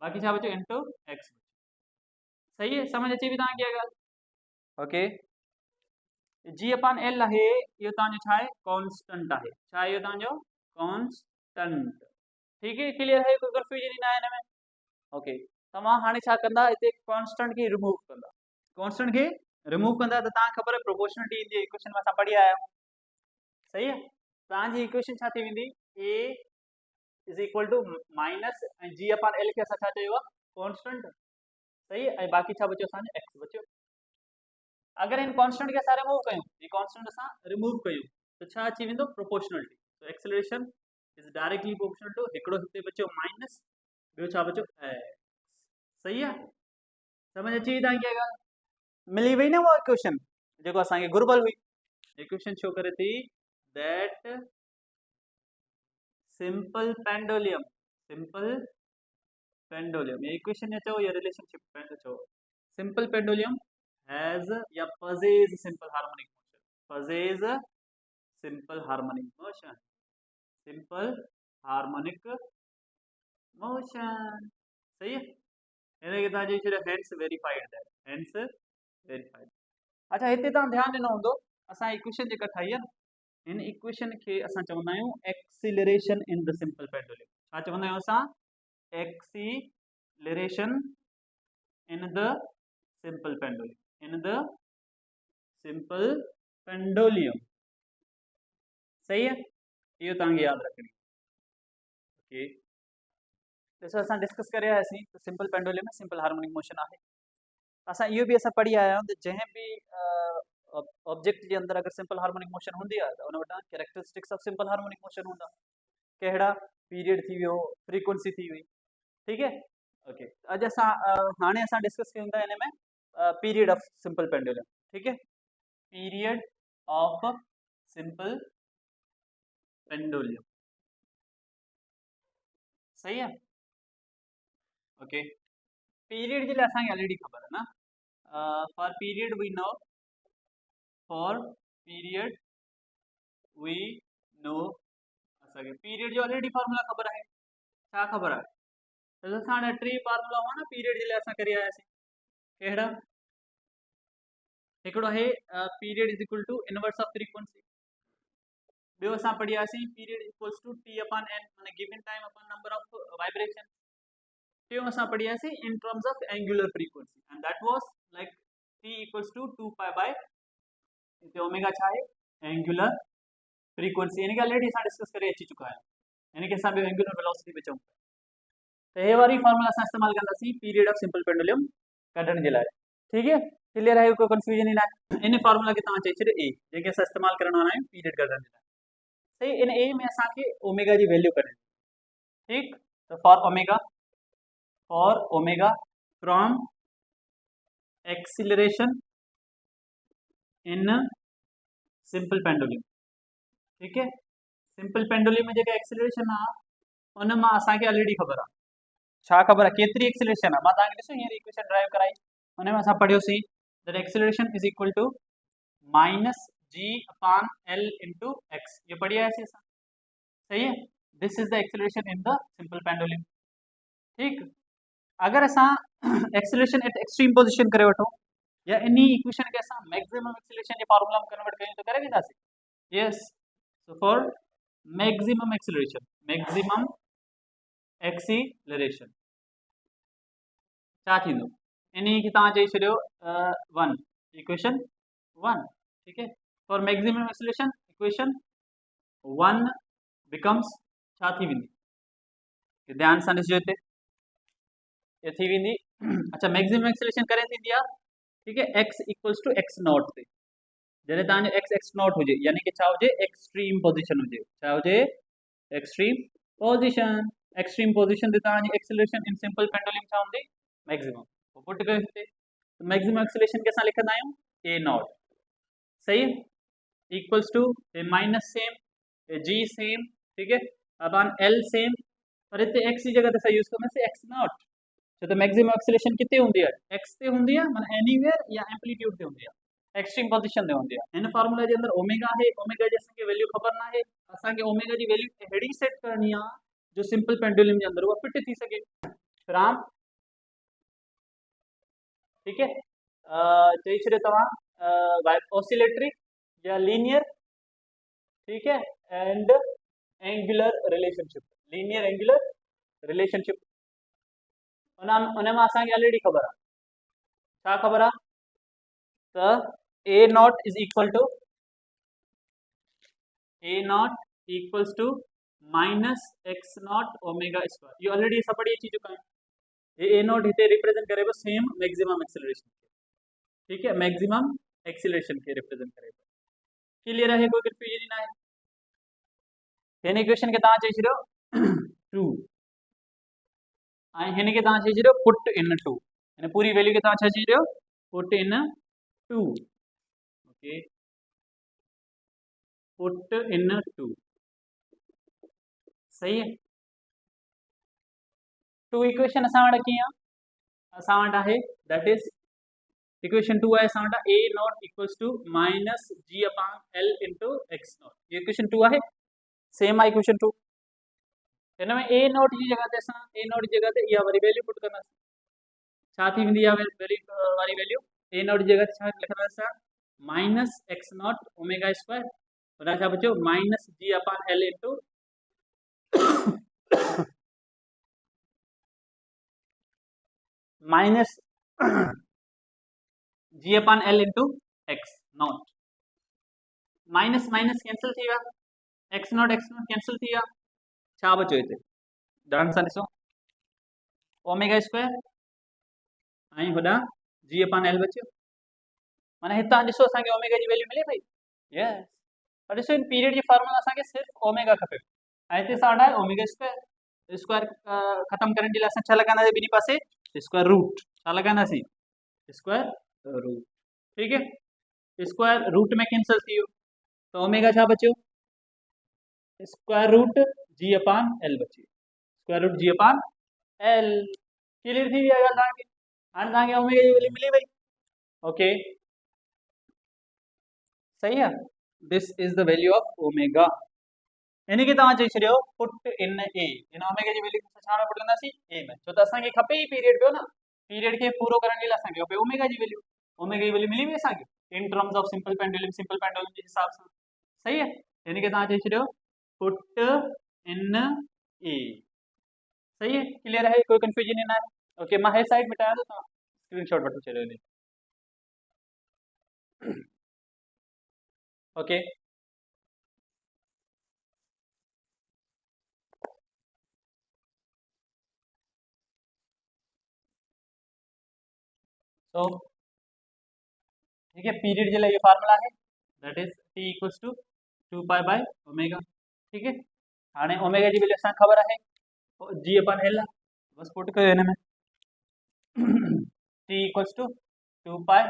बाक़ी छा बचो इंटू एक्स। सही है, समझ अचे बि तव्हांखे इहा ॻाल्हि। ओके, जी अपॉन एल आहे इहो तव्हांजो छा आहे कांस्टेंट आहे, छा आहे इहो तव्हांजो कांस्टेंट। ठीक है, क्लियर है, कोई कंफ्यूजन न आहे हिन में। ओके, तव्हां हाणे छा कंदा हिते कांस्टेंट खे रिमूव कंदा, कांस्टेंट खे रिमूव कंदा त तव्हांखे ख़बर आहे प्रोपोर्शनलिटी जी इक्वेशन में असां पढ़ी आया आहियूं। सही है, तव्हांजी इक्वेशन छा थी वेंदी a is equal to minus g upon l के असां छा चयो आहे कांस्टेंट सही है। बाकी छा बचो असांजो एक्स बचो। अगर इन कांस्टेंट के असां रिमूव कयूं ये कांस्टेंट असां रिमूव कयूं तो छा अची वेंदो प्रोपोर्शनलिटी। तो acceleration is directly proportional to हिकिड़ो हिते बचो माइनस ॿियो छा बचो एक्स। सही है समझ अची वई तव्हांखे ॻाल्हि मिली वई न वो इक्वेशन जेको असांखे घुर्बल हुई। इक्वेशन शो करे थी दैट सिंपल पेंडुलम ये इक्वेशन चो या रिलेशनशिप चो सिंपल पेंडुलम हैज या possess simple harmonic motion possess simple harmonic motion simple harmonic motion सही है यानी कि तव्हां चई छॾियो hence verified that hence verified। अच्छा हिते तव्हां ध्यानु ॾिनो हूंदो असां इक्वेशन जेका ठाही आहे न इन इक्वेशन खे असां चवंदा आहियूं acceleration in the simple pendulum. छा चवंदा आहियूं असां acceleration in the simple pendulum in the simple pendulum सही है इहो तव्हांखे यादि रखणी। ओके ॾिसो असां डिस्कस करे आयासीं त सिंपल पेंडुलम में सिंपल हार्मोनिक मोशन आहे। असां इहो बि असां पढ़ी आया आहियूं त जंहिं बि ऑब्जेक्ट जे अंदरि अगरि सिंपल हार्मोनिक मोशन हूंदी आहे त उन वटां characteristics of simple harmonic motion हूंदा कहिड़ा पीरियड थी वियो फ्रीक्वेंसी थी वई ठीक है। ओके अॼु असां हाणे असां डिस्कस कयूं था हिन में पीरियड ऑफ सिंपल पेंडुलम ठीक है पीरियड ऑफ सिंपल पेंडुलम सही है। ओके पीरियड जे लाइ असांखे ऑलरेडी ख़बर आहे न फॉर पीरियड वी नो असांखे पीरियड जो ऑलरेडी फॉर्मूला ख़बर आहे छा ख़बर आहे त असां हाणे टे फॉर्मूला हुआ न पीरियड जे लाइ असां करे आयासीं कहिड़ा हिकिड़ो आहे period is equal to inverse of frequency ॿियो असां पढ़ी आयासीं period equals to t upon n माने given time upon number of vibration. टियों असां पढ़ी आयासीं in terms of angular frequency and that was like t equals to 2 pi by इते ओमेगा छा है एंगुलर फ्रीक्वेंसी यानी कि ऑलरेडी असां डिस्कस करे अची चुका है यानी कि असां एंगुलर वेलोसिटी पे चऊं तो ये वाली फार्मूला असां इस्तेमाल कंदासीं पीरियड ऑफ सिंपल पेंडुलम कढण जे लाइ ठीक है क्लियर है कोई कंफ्यूजन ही ना इन फार्मूला के तव्हां चई छॾियो ए जेके असां इस्तेमाल करण वारा आहियूं पीरियड कढण जे लाइ सही इन ए में असांखे ओमेगा जी वैल्यू कढणी ठीक तो for omega from acceleration in simple pendulum ठीक है सिंपल पेंडुलम में जेका एक्सीलरेशन आहे उन मां असांखे ऑलरेडी ख़बर आहे छा ख़बर आहे केतिरी एक्सीलरेशन आहे मां तव्हांखे ॾिसो हींअर इक्वेशन ड्राइव कराई हुन में असां पढ़ियोसीं that acceleration is equal to minus g upon l into x ये पढ़ी आयासीं असां सही है this is the acceleration in the simple pendulum ठीक अगर असां एक्सीलरेशन एट एक्सट्रीम पोजीशन करे वठो या इन इक्वेशन के असां मैक्सिमम एक्सीलरेशन जे फार्मूला में कन्वर्ट कयूं तो करे वेंदासीं yes so for maximum acceleration छा थींदो इन खे तव्हां चई छॾियो 1 इक्वेशन 1 ठीक है for maximum acceleration equation 1 becomes छा थी वेंदी ध्यान सां ॾिसजो हिते ये थी वेंदी अच्छा मैक्सिमम एक्सीलरेशन करे थींदी आहे ठीक है x equals to x nought ते जॾहिं तव्हांजो x नॉट हुजे यानी कि छा हुजे एक्सट्रीम पोजीशन हुजे छा हुजे एक्सट्रीम पोजीशन ते तव्हांजी एक्सीलरेशन इन सिंपल पेंडुलम छा हूंदी मैक्सिमम पुट कयो हिते मैक्सिमम एक्सीलरेशन के असां लिखंदा आहियूं a नॉट सही equals to minus same g same ठीक है अपॉन l सेम पर इतने x की जगह ते यूज करने से x नॉट तो मैक्सिमम एक्सीलरेशन कितने होंदी है x ते होंदी है मतलब एनीवेयर या एम्पलीट्यूड ते होंदी है एक्सट्रीम पोजीशन ते होंदी है इन फार्मूला जे अंदर ओमेगा है ओमेगा जी असांखे वैल्यू ख़बर ना है असांखे ओमेगा जी वैल्यू अहिड़ी सेट करनी है जो सिंपल पेंडुलम जे अंदर वो फिट थी सके राम ठीक है चई छॾियो तव्हां ऑसिलेटरी या लीनियर ठीक है and angular relationship linear angular relationship उन में असांखे ऑलरेडी ख़बर आहे छा ख़बर आहे त a nought is equal to minus x not omega square. ये ऑलरेडी सब पढ़ी चीज चुका है। ये ए नॉट हिते रिप्रेजेंट करेगा सेम मैक्सिमम एक्सेलरेशन। ठीक है, मैक्सिमम एक्सेलरेशन के रिप्रेजेंट करेगा। क्लियर है, कोई कंफ्यूजन ना है। हिन इक्वेशन के तव्हां चई छॾियो टू ऐं हिन खे तव्हां चई छॾियो पुट इन टू, यानी पूरी वैल्यू के तव्हां छा चई छॾियो put in two. Okay, put in two, सही है। टू इक्वेशन असां वटि कीअं आहे, असां वटि आहे दैट इज इक्वेशन टू आहे असां वटि a not equals to minus g upon l into x not. ये इक्वेशन टू आहे, सेम आहे इक्वेशन टू। हिन में ए नॉट जी जगह ते असां ए नॉट जी जगह ते इहा वरी वैल्यू पुट कंदासीं। छा थी वेंदी आहे वैल्यू वारी वैल्यू, ए नॉट जी जगह ते छा लिखंदासीं असां minus x not omega square, हुन छा बचियो minus g upon l into minus g upon l into x not. Minus minus cancel थी विया, एक्स नॉट कैंसिल थी विया, छा बचियो हिते ध्यान सां ॾिसो ओमेगा स्क्वायर ऐं होॾां जी अपॉन एल बचियो। माना हितां ॾिसो असांखे ओमेगा जी वैल्यू मिले पई। यस, पर ॾिसो इन पीरियड जी फॉर्मूला असांखे सिर्फ़ु ओमेगा खपे ऐं हिते असां वटि आहे ओमेगा स्क्वायर। स्क्वायर ख़तमु करण जे लाइ असां छा लॻाईंदासीं ॿिन्ही पासे स्क्वायर रूट, छा लॻाईंदासीं स्क्वायर रूट। ठीक है, स्क्वायर रूट में कैंसिल थी वियो तो ओमेगा छा बचियो स्क्वायर रूट जी अपॉन एल बची, स्क्वायर रूट जी अपॉन एल। क्लियर थी वई आहे ॻाल्हि तव्हांखे, हाणे तव्हांखे ओमेगा जी वैल्यू मिली वई। ओके, सही है, this is the value of omega. इन खे तव्हां चई छॾियो पुट इन ए, इन ओमेगा जी वैल्यू छा में पुट कंदासीं ए में, छो त असांखे खपे ई पीरियड पियो न, पीरियड खे पूरो करण जे लाइ असांखे खपे ओमेगा जी वैल्यू। ओमेगा जी वैल्यू मिली वई असांखे in terms of simple pendulum जे हिसाब सां, सही है। इन खे तव्हां चई छॾियो पुट इन ए, सही है, क्लियर है, कोई कंफ्यूजन न आहे। ओके, मां हे साइड मिटायां थो, तव्हां स्क्रीनशॉट वठो छॾियो हिन। ओके, तो ठीक है, पीरियड जे लाइ ये फार्मूला है that is T equals to 2 pi by omega. ठीक है, हाणे ओमेगा जी वैल्यू असांखे ख़बर आहे जी अपन एल, बस पुट कयो हिन में टी इक्वल्स टू 2 पाई,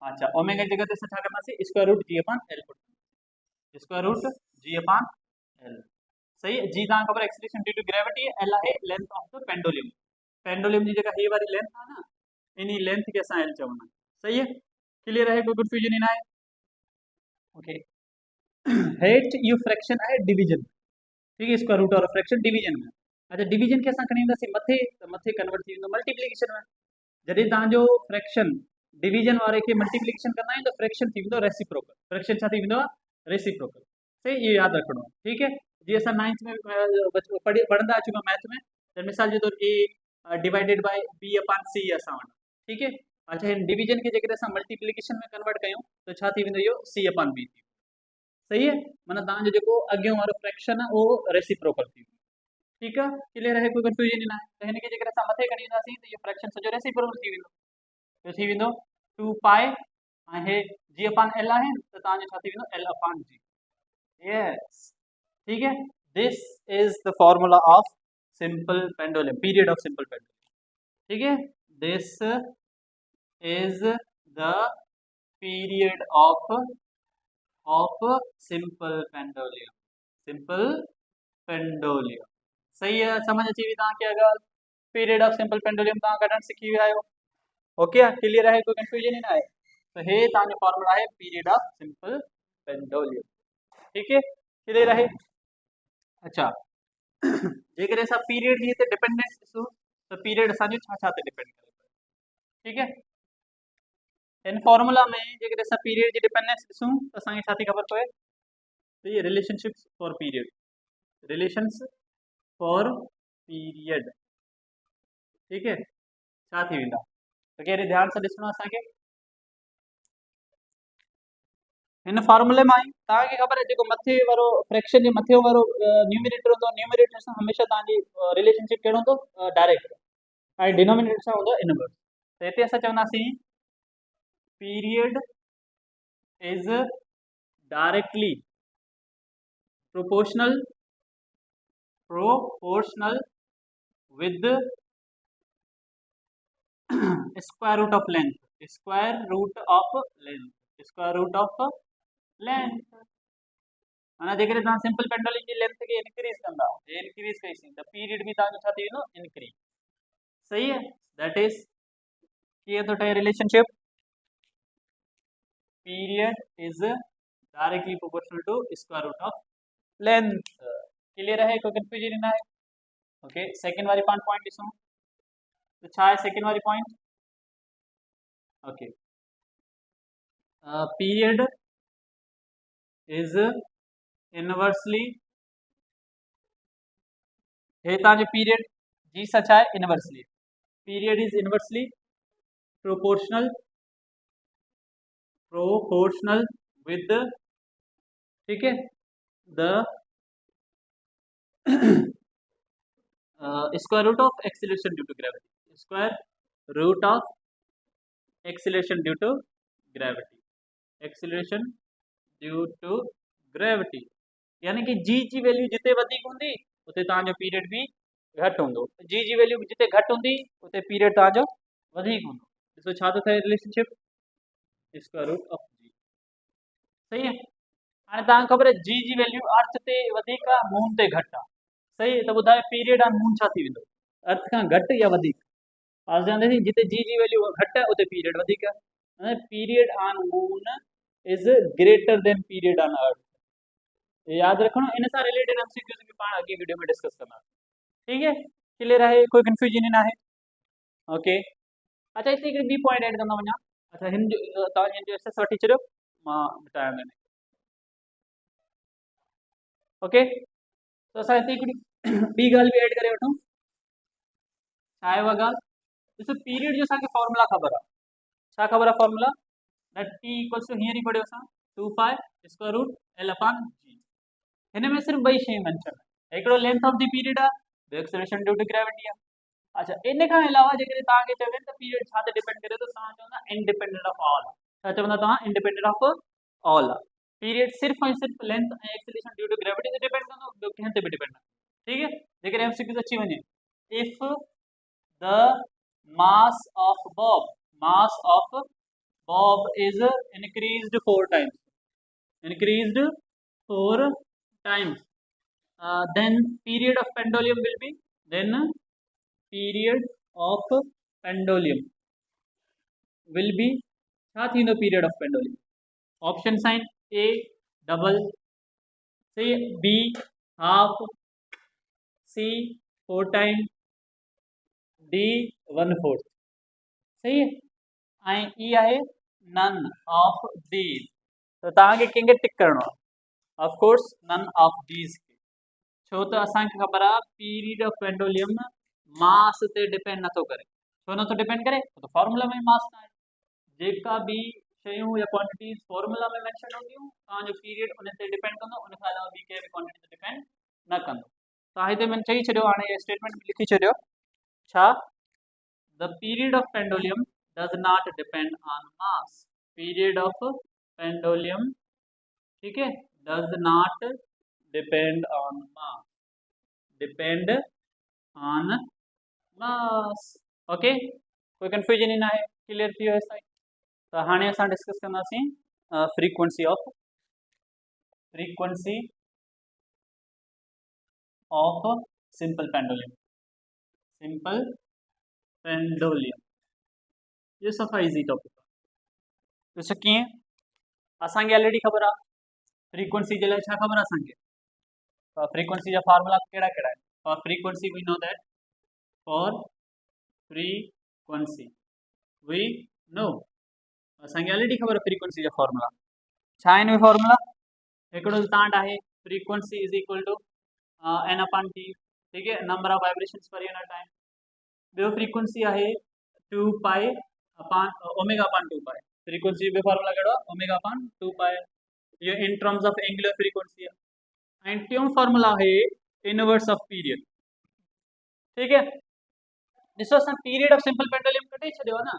अच्छा ओमेगा जी जगह ते असां छा कंदासीं स्क्वायर रूट जी अपन एल पुट, स्क्वायर रूट जी अपन एल। सही है, जी तव्हांखे ख़बर acceleration due to gravity, L आहे length of the pendulum. Pendulum जी जगह हे वारी लेंथ आहे न, इन्ही लेंथ के असां एल चवंदा आहियूं। सही है, क्लियर है, कोई कंफ्यूजन न आहे। ओके, हेठ इहो फ्रैक्शन आहे डिवीजन, ठीक है, स्क्वायर रूट और फ्रैक्शन डिवीजन में। अच्छा, डिवीजन के असां खणी ईंदासीं मथे, त मथे कन्वर्ट थी वेंदो मल्टीप्लिकेशन में। जॾहिं तव्हांजो फ्रैक्शन डिवीजन वारे खे मल्टीप्लिकेशन कंदा आहियूं त फ्रैक्शन थी वेंदो रेसिप्रोकल, फ्रैक्शन छा थी वेंदो आहे रेसिप्रोकल। सही, इहो यादि रखिणो आहे। ठीक है, जीअं असां 9th में पढ़ंदा अचूं था मैथ में, त मिसाल जे तौर ए डिवाइडेड बाय बी अपॉन सी असां वटि, ठीक है। अच्छा, हिन डिवीजन खे जेकॾहिं असां मल्टीप्लिकेशन में कन्वर्ट कयूं त छा थी वेंदो इहो सी अपॉन बी थी। सही है, माना तव्हांजो जेको अॻियों वारो फ्रैक्शन आहे उहो रेसिप्रोकल थी वेंदो। ठीक है, क्लियर है, कोई कंफ्यूजन न आहे। त हिन खे जेकर असां मथे खणी ईंदासीं त इहो फ्रैक्शन सॼो रेसिप्रोकल थी वेंदो, तो थी वेंदो 2 पाई ऐं हे जी अपॉन एल आहे त तव्हांजो छा थी वेंदो एल अपॉन जी। यस, ठीक है, this is the formula of simple pendulum, period of simple pendulum. ठीक है, this is the period of simple pendulum, simple pendulum. सही है, समझ अची वई तव्हांखे अगरि पीरियड ऑफ सिंपल पेंडुलम तव्हां कढणु सिखी विया आहियो। ओके, क्लियर है, कोई कंफ्यूजन ही ना है। तो हे तव्हांजो फॉर्मूला है पीरियड ऑफ सिंपल पेंडुलम। ठीक है, क्लियर है। अच्छा, जेकर असां पीरियड जी ते डिपेंडेंस ॾिसूं त पीरियड असांजो छा छा ते डिपेंड करे। ठीक है, इन फॉर्मूला में जेकर असां पीरियड जी डिपेंडेंस ॾिसूं त असांखे छा थी ख़बर पए त ये relationships for period, relations for period. ठीक है, छा थी वेंदा, तो कहिड़े ध्यान सां ॾिसणो असांखे। हिन फॉर्मूले में आई तव्हांखे ख़बर है जेको मथे वारो फ्रैक्शन जे मथे वारो न्यूमरेटर हूंदो न्यूमरेटर सां हमेशह तव्हांजी रिलेशनशिप कहिड़ो हूंदो डायरेक्ट ऐं डिनोमिनेटर सां हूंदो इनवर्स त हिते असां चवंदासीं period is directly proportional with square root of length माना जेकॾहिं तव्हां सिंपल पेंडुलम जी लेंथ खे इंक्रीज कंदा इंक्रीज कईसीं त पीरियड बि तव्हांजो छा थी वेंदो इंक्रीज सही है दैट इज कीअं थो ठहे relationship period is directly proportional to square root of length clear है कोई कंफ्यूजन ना है ओके सेकंड वाली पॉइंट ॾिसो तो छा है सेकंड वाली point okay period is inversely हे तव्हांजो पीरियड जी सच है inversely period is inversely proportional with ठीक है the square root of acceleration due to gravity square root of acceleration due to gravity यानी कि जी जी वैल्यू जिते वधीक हूंदी उते तव्हांजो पीरियड भी घटि हूंदो जी जी वैल्यू जिते घटि हूंदी उते पीरियड तव्हांजो वधीक हूंदो ॾिसो छा थो थिए रिलेशनशिप स्क्वायर रूट ऑफ जी सही है हाणे तव्हांखे ख़बर है जी जी वैल्यू अर्थ ते वधीक आहे मून ते घटि आहे सही त ॿुधायो पीरियड ऑन मून छा थी वेंदो अर्थ खां घटि या वधीक पास ध्यानु जिते जी जी वैल्यू घटि आहे उते पीरियड वधीक आहे period on moon is greater than period on earth याद रखो इन सां रिलेटेड एमसीक्यूज भी पाण अॻे वीडियो में डिस्कस कंदा ठीक है क्लियर है कोई कंफ्यूजन न आहे ओके अच्छा हिते हिकिड़ी ॿी पॉइंट ऐड कंदा वञा अच्छा हिन जो तव्हां हिन जो एसेस वठी छॾियो मां ॿुधायां थो ओके तो असां हिते हिकिड़ी ॿी ॻाल्हि बि ऐड करे वठूं छा आहे उहा ॻाल्हि ॾिसो पीरियड जो असांखे फॉर्मूला ख़बर आहे छा ख़बर आहे formula that T equals to हींअर ई पढ़ियो असां 2 pi square root L upon g हिन में सिर्फ़ु ॿई शयूं मेंशन आहे हिकिड़ो लेंथ ऑफ द पीरियड आहे ॿियो एक्सेलरेशन ड्यू टू ग्रेविटी आहे अच्छा इन खां अलावा जेकॾहिं तव्हांखे चवे त पीरियड छा ते डिपेंड करे थो तव्हां चवंदा इंडिपेंडेंट ऑफ ऑल छा चवंदा तव्हां इंडिपेंडेंट ऑफ ऑल आहे पीरियड सिर्फ़ ऐं सिर्फ़ु लेंथ ऐं एक्सेलरेशन ड्यू टू ग्रेविटी ते डिपेंड कंदो ॿियो कंहिं ते बि डिपेंड ठीक है जेकॾहिं एमसीक्यूज़ अची वञे if the mass of bob is increased 4 times then period of pendulum will be छा थींदो period of pendulum ऑप्शन साइन A double C B half C 4 time D 1/4 सही है ऐं ई आहे नन ऑफ दीज तो तव्हांखे कंहिंखे टिक करिणो आहे of course none of these छो त असांखे ख़बर आहे पीरियड ऑफ पेंडुलम मास ते डिपेंड नथो करे छो नथो डिपेंड करे तो फॉर्मूला में मास आहे जेका बि शयूं या क्वांटिटीज़ फॉर्मूला में मेंशन हूंदियूं तव्हांजो पीरियड उन ते डिपेंड कंदो उन खां अलावा ॿी कंहिं बि क्वांटिटी ते डिपेंड न कंदो तव्हां हिते मैंने चई छॾियो हाणे स्टेटमेंट में लिखी छॾियो छा the period of pendulum does not depend on mass period of pendulum ठीक है does not depend on mass okay कोई कंफ्यूजन न आहे क्लियर थी वियो तो हाणे असां डिस्कस कंदासीं फ्रीक्वेंसी ऑफ सिंपल पेंडुलम ये सफ़ा इजी टॉपिक आहे ॾिसो कीअं असांखे ऑलरेडी ख़बर आहे फ्रीक्वेंसी जे लाइ छा ख़बर आहे असांखे फ्रीक्वेंसी जा फार्मूला कहिड़ा कहिड़ा आहिनि for frequency we know that for frequency we know असांखे ऑलरेडी ख़बर आहे फ्रीक्वेंसी जा फार्मूला छा आहिनि उहे फार्मूला हिकिड़ो तांड आहे frequency is equal to n upon T ठीक है number of vibrations per unit time ॿियो फ्रीक्वेंसी आहे 2 pi upon omega upon 2 pi frequency जो फार्मूला कहिड़ो आहे ओमेगा अपॉन 2 पाई ये in terms of angular frequency है। ऐं टियों फॉर्मूला है इनवर्स ऑफ पीरियड। ठीक है, ॾिसो असां पीरियड ऑफ सिंपल पेंडुलम कढी छॾियो आहे न,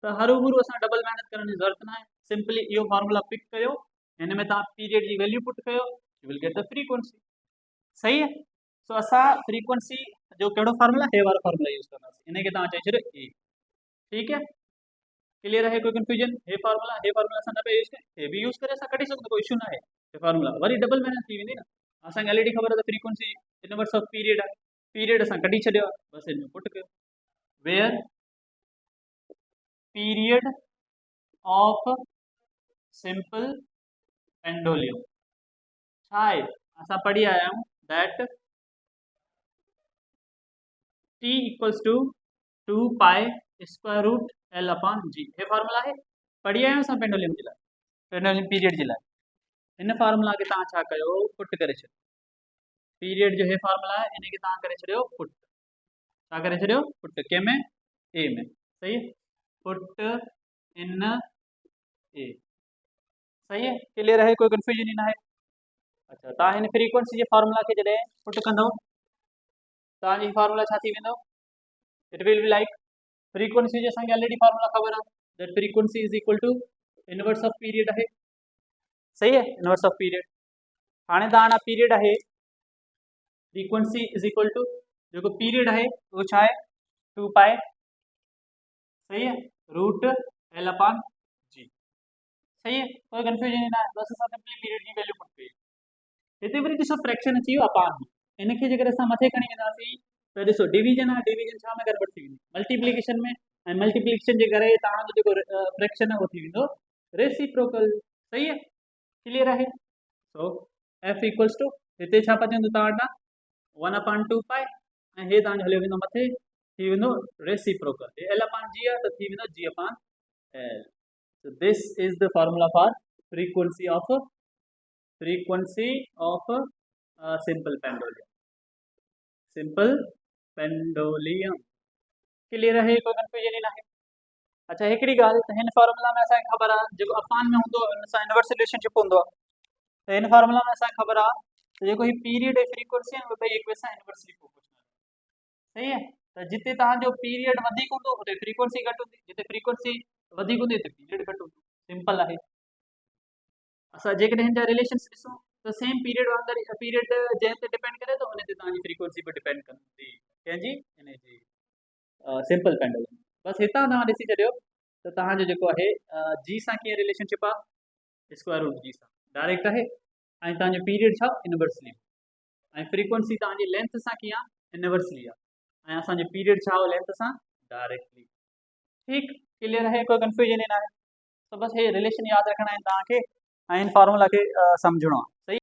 त हरूभरू असां डबल महिनत करण जी ज़रूरत न आहे। सिंपली इहो फॉर्मूला पिक कयो, हिन में तव्हां पीरियड जी वैल्यू पुट कयो, you will get the frequency. सही है, सो असां फ्रीक्वेंसी जो कहिड़ो फार्मूला, हे वारो फार्मूला यूज़ कंदासीं, इनखे तव्हां चई छॾियो ए। ठीक है, क्लियर है, कोई कंफ्यूजन? हे फार्मूला असां न पिया यूज़ कयूं, हे बि यूज़ करे असां कढी सघूं, कोई इशू न आहे। हे फार्मूला वरी डबल महिनत थी वेंदी न, असांखे ऑलरेडी ख़बर आहे त फ्रीक्वेंसी इनवर्स ऑफ पीरियड आहे, पीरियड असां कढी छॾियो आहे, बसि हिन में पुट कयो, where period of simple pendulum छा आहे, असां पढ़ी आया आहियूं that t equals to 2 pi square root L upon G. हे फार्मूला है, पढ़ी आया आहियूं असां पेंडुलम जे लाइ, पेंडुलम पीरियड जे लाइ। इन फार्मूला खे तव्हां छा कयो, पुट करे छॾियो, पीरियड जो हे फार्मूला आहे, इनखे तव्हां करे छॾियो पुट, छा करे छॾियो पुट, कंहिंमें, ए में। सही है, पुट इन ए। सही है, क्लियर है, कोई कंफ्यूजन ही ना है। अच्छा, तव्हां हिन फ्रीक्वेंसी जे फार्मूला खे जॾहिं पुट कंदव, तव्हांजी फार्मूला छा थी वेंदो, it will be like frequency जो असांखे ऑलरेडी फार्मूला ख़बर आहे, that frequency is equal to inverse of period आहे। सही है, इनवर्स ऑफ पीरियड। हाणे तव्हां पीरियड आहे, फ्रीक्वेंसी इज इक्वल टू जो पीरियड है वो छा है 2 पाई, सही है, रूट एल अपॉन जी। सही है, कोई कंफ्यूजन ही ना है, बस असां सिंपली पीरियड की वैल्यू पुट कई। हिते वरी ॾिसो फ्रैक्शन अची वियो अपान में, इनखे जेकर असां मथे खणी वेंदासीं त ॾिसो डिवीजन आहे, डिवीजन छा में गड़बड़ थी वेंदी, मल्टीप्लिकेशन में, ऐं मल्टीप्लिकेशन जे करे तव्हांजो जेको फ्रैक्शन आहे उहो थी वेंदो रेसिप्रोकल। सही है, क्लियर आहे। सो एफ इक्वल्स टू हिते छा पचंदो तव्हां वटां 1 अपॉन 2 पाई, ऐं हे तव्हांजो हलियो वेंदो मथे, थी वेंदो रेसिप्रोकल, हे एल अपॉन जी आहे त थी वेंदो g upon L. So this is the formula for frequency of simple pendulum, simple pendulum. Clear है, कोई कंफ्यूजन ही ना है। अच्छा, हिकिड़ी ॻाल्हि त हिन फार्मूला में असांखे ख़बर आहे जेको अपान में हूंदो हुन सां इनवर्स रिलेशनशिप हूंदो आहे, त हिन फार्मूला में असांखे ख़बर आहे त जेको ही पीरियड ऐं फ्रीक्वेंसी आहिनि उहे ॿई हिक ॿिए सां इनवर्सली प्रोपोर्शनल। सही है, त जिते तव्हांजो पीरियड वधीक हूंदो उते फ्रीक्वेंसी घटि हूंदी, जिते फ्रीक्वेंसी वधीक हूंदी उते पीरियड घटि हूंदो, सिंपल आहे। असां जेकॾहिं हिन जा रिलेशन्स ॾिसूं त सेम पीरियड वांगुरु पीरियड जंहिं ते डिपेंड करे थो उन ते तव्हांजी फ्रीक्वेंसी बि डिपेंड कंदी, कंहिंजी, हिनजी सिंपल पेंडुलम। बसि हितां तव्हां ॾिसी छॾियो त तव्हांजो जेको आहे जी सां कीअं रिलेशनशिप आहे, स्क्वायर रूट जी सां डायरेक्ट आहे, ऐं तव्हांजो पीरियड छा इनवर्सली, ऐं फ्रीक्वेंसी तव्हांजी लेंथ सां कीअं आहे इनवर्सली आहे, ऐं असांजो पीरियड छा हो लेंथ सां डायरेक्टली। ठीक, क्लियर है, कोई कंफ्यूजन ही ना है। तो बस ये रिलेशन याद रखना है तव्हांखे, ऐं इन फार्मूला खे सम्झणो आहे। सही।